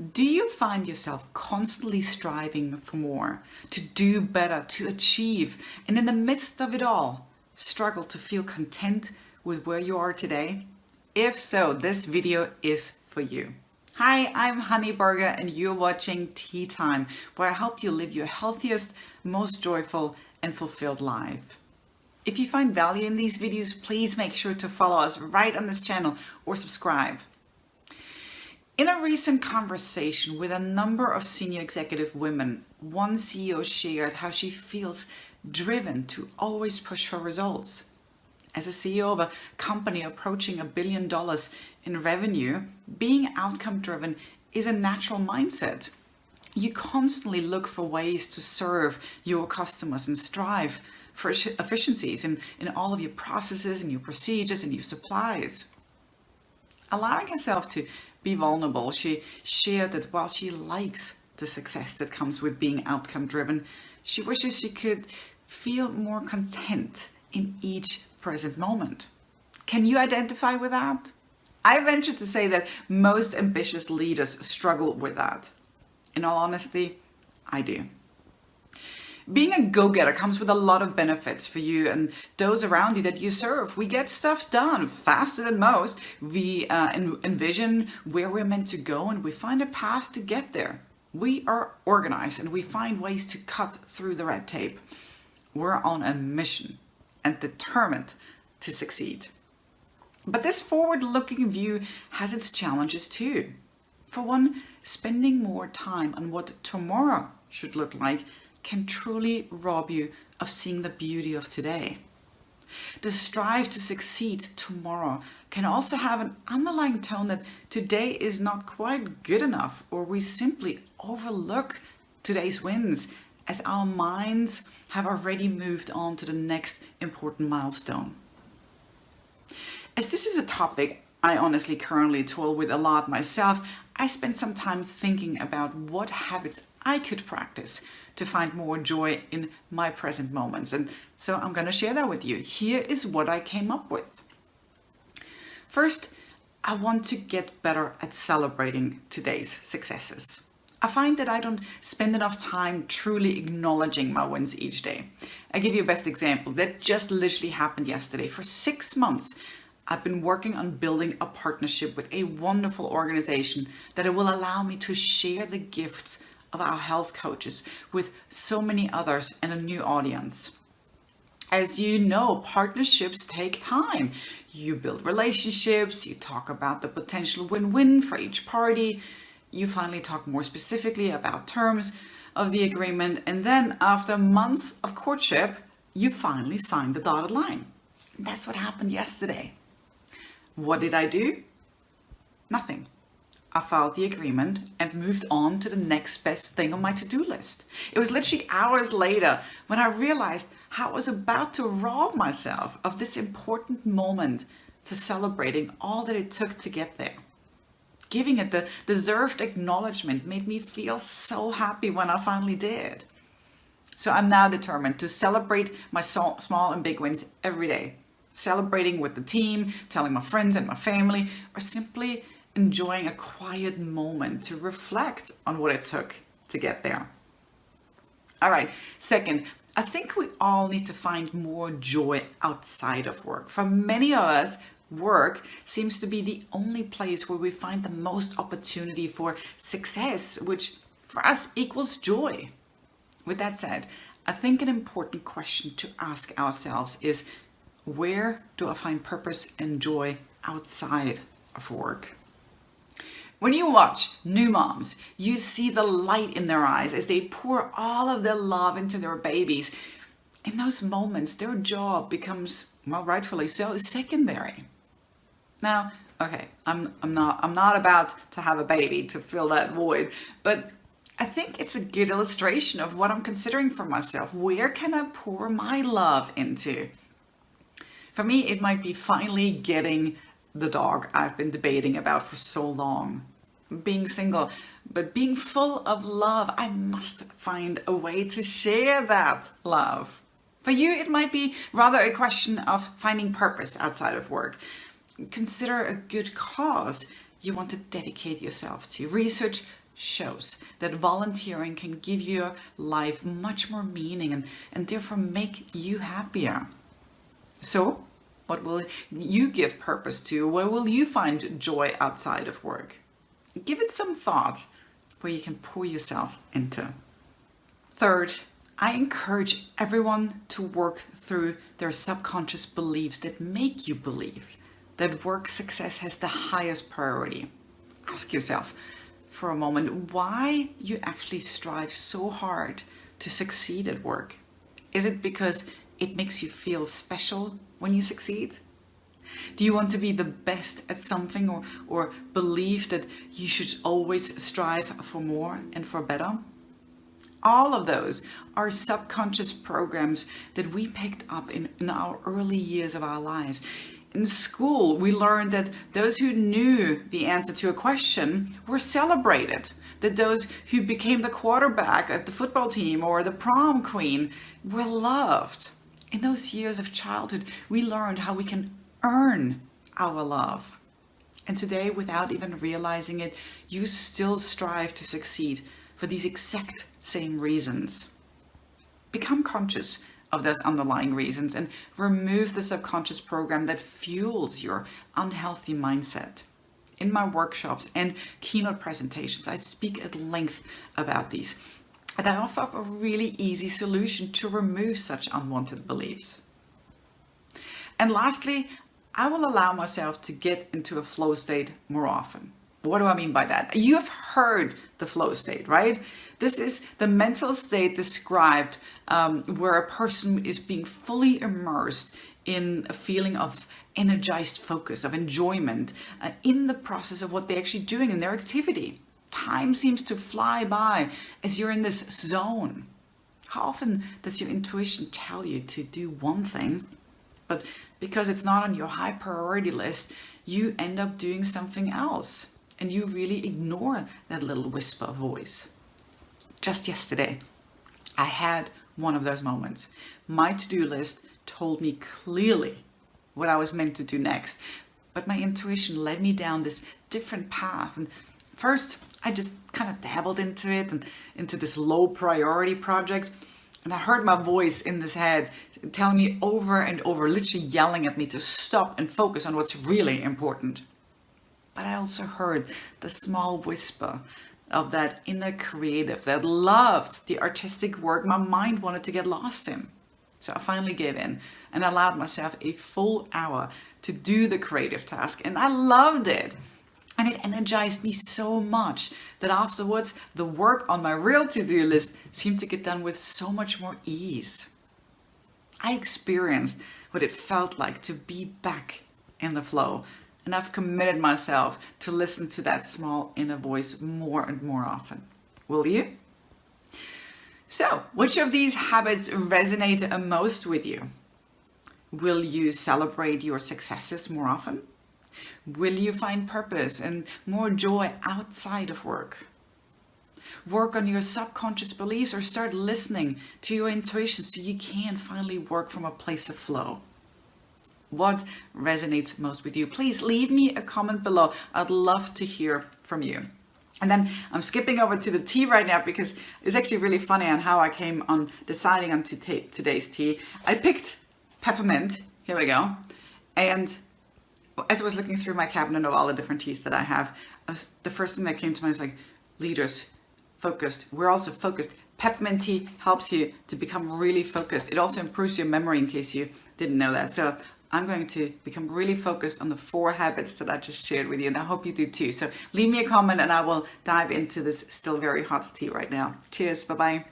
Do you find yourself constantly striving for more, to do better, to achieve, and in the midst of it all, struggle to feel content with where you are today? If so, this video is for you. Hi, I'm Hanni Berger and you're watching Tea Time, where I help you live your healthiest, most joyful and fulfilled life. If you find value in these videos, please make sure to follow us right on this channel or subscribe. In a recent conversation with a number of senior executive women, one CEO shared how she feels driven to always push for results. As a CEO of a company approaching $1 billion in revenue, being outcome-driven is a natural mindset. You constantly look for ways to serve your customers and strive for efficiencies in all of your processes and your procedures and your supplies. Allowing herself to be vulnerable, she shared that while she likes the success that comes with being outcome-driven, she wishes she could feel more content in each present moment. Can you identify with that? I venture to say that most ambitious leaders struggle with that. In all honesty, I do. Being a go-getter comes with a lot of benefits for you and those around you that you serve. We get stuff done faster than most. We envision where we're meant to go and we find a path to get there. We are organized and we find ways to cut through the red tape. We're on a mission and determined to succeed. But this forward-looking view has its challenges too. For one, spending more time on what tomorrow should look like can truly rob you of seeing the beauty of today. The strive to succeed tomorrow can also have an underlying tone that today is not quite good enough, or we simply overlook today's wins as our minds have already moved on to the next important milestone. As this is a topic I honestly currently toil with a lot myself, I spent some time thinking about what habits I could practice to find more joy in my present moments. And so I'm going to share that with you. Here is what I came up with. First, I want to get better at celebrating today's successes. I find that I don't spend enough time truly acknowledging my wins each day. I'll give you a best example that just literally happened yesterday. For 6 months, I've been working on building a partnership with a wonderful organization that will allow me to share the gifts of our health coaches with so many others and a new audience. As you know, partnerships take time. You build relationships, you talk about the potential win-win for each party, you finally talk more specifically about terms of the agreement, and then after months of courtship, you finally sign the dotted line. And that's what happened yesterday. What did I do? Nothing. I filed the agreement and moved on to the next best thing on my to-do list. It was literally hours later when I realized how I was about to rob myself of this important moment to celebrating all that it took to get there. Giving it the deserved acknowledgement made me feel so happy when I finally did. So I'm now determined to celebrate my small and big wins every day. Celebrating with the team, telling my friends and my family, or simply enjoying a quiet moment to reflect on what it took to get there. All right, second, I think we all need to find more joy outside of work. For many of us, work seems to be the only place where we find the most opportunity for success, which for us equals joy. With that said, I think an important question to ask ourselves is, where do I find purpose and joy outside of work? When you watch new moms, you see the light in their eyes as they pour all of their love into their babies. In those moments, their job becomes, well, rightfully so, secondary. Now, okay, I'm not about to have a baby to fill that void, but I think it's a good illustration of what I'm considering for myself. Where can I pour my love into? For me, it might be finally getting the dog I've been debating about for so long. Being single, but being full of love, I must find a way to share that love. For you, it might be rather a question of finding purpose outside of work. Consider a good cause you want to dedicate yourself to. Research shows that volunteering can give your life much more meaning and therefore make you happier. So, what will you give purpose to? Where will you find joy outside of work? Give it some thought where you can pour yourself into. Third, I encourage everyone to work through their subconscious beliefs that make you believe that work success has the highest priority. Ask yourself for a moment why you actually strive so hard to succeed at work. Is it because it makes you feel special when you succeed? Do you want to be the best at something or believe that you should always strive for more and for better? All of those are subconscious programs that we picked up in our early years of our lives. In school, we learned that those who knew the answer to a question were celebrated, that those who became the quarterback at the football team or the prom queen were loved. In those years of childhood, we learned how we can earn our love. And today, without even realizing it, you still strive to succeed for these exact same reasons. Become conscious of those underlying reasons and remove the subconscious program that fuels your unhealthy mindset. In my workshops and keynote presentations, I speak at length about these, and I offer up a really easy solution to remove such unwanted beliefs. And lastly, I will allow myself to get into a flow state more often. What do I mean by that? You have heard the flow state, right? This is the mental state described where a person is being fully immersed in a feeling of energized focus, of enjoyment in the process of what they're actually doing in their activity. Time seems to fly by as you're in this zone. How often does your intuition tell you to do one thing, but because it's not on your high priority list, you end up doing something else? And you really ignore that little whisper voice. Just yesterday, I had one of those moments. My to-do list told me clearly what I was meant to do next, but my intuition led me down this different path. And first, I just kind of dabbled into it and into this low priority project. And I heard my voice in this head telling me over and over, literally yelling at me to stop and focus on what's really important. But I also heard the small whisper of that inner creative that loved the artistic work my mind wanted to get lost in. So I finally gave in and allowed myself a full hour to do the creative task. And I loved it. And it energized me so much that afterwards, the work on my real to-do list seemed to get done with so much more ease. I experienced what it felt like to be back in the flow. And I've committed myself to listen to that small inner voice more and more often. Will you? So, which of these habits resonate most with you? Will you celebrate your successes more often? Will you find purpose and more joy outside of work? Work on your subconscious beliefs or start listening to your intuition so you can finally work from a place of flow. What resonates most with you? Please leave me a comment below. I'd love to hear from you. And then I'm skipping over to the tea right now because it's actually really funny on how I came on deciding on today's tea. I picked peppermint. Here we go. And as I was looking through my cabinet of all the different teas that I have, the first thing that came to mind is like, leaders, focused. We're also focused. Peppermint tea helps you to become really focused. It also improves your memory in case you didn't know that. So I'm going to become really focused on the 4 habits that I just shared with you, and I hope you do too. So leave me a comment and I will dive into this still very hot tea right now. Cheers. Bye-bye.